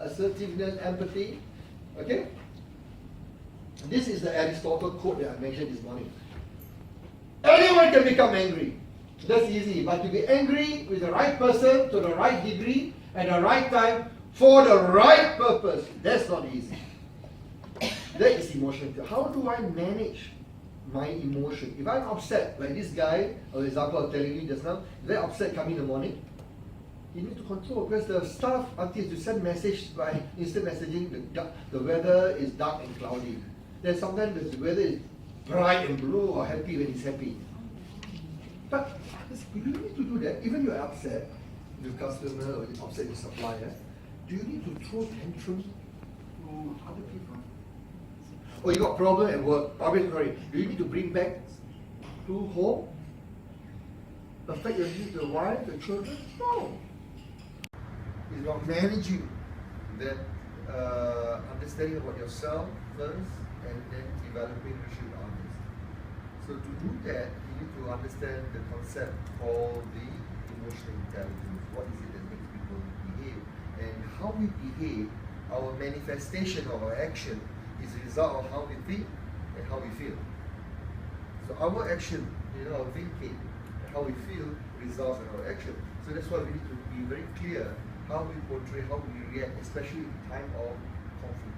assertiveness, empathy. Okay? This is the Aristotle quote that I mentioned this morning. Anyone can become angry. That's easy. But to be angry with the right person, to the right degree, at the right time, for the right purpose, that's not easy. That is emotion. How do I manage my emotion? If I'm upset, like this guy, or example I was telling you just now, very upset coming in the morning, you need to control, because the staff until to send message by instant messaging, the weather is dark and cloudy. Then sometimes the weather is bright and blue or happy when he's happy. But you need to do that. Even you're upset with customer or you're upset with supplier, do you need to throw tantrum to other people? Or you got problem at work, sorry, do you need to bring back to home? Affect your needs, the wife, the children? No. It's about managing that understanding about yourself first and then developing leadership with others. So to do that, you need to understand the concept called the emotional intelligence. What is it that makes people behave? And how we behave, our manifestation of our action is a result of how we think and how we feel. So our action, our thinking, and how we feel results in our action. So that's why we need to be very clear how we portray, how we react, especially in time of conflict.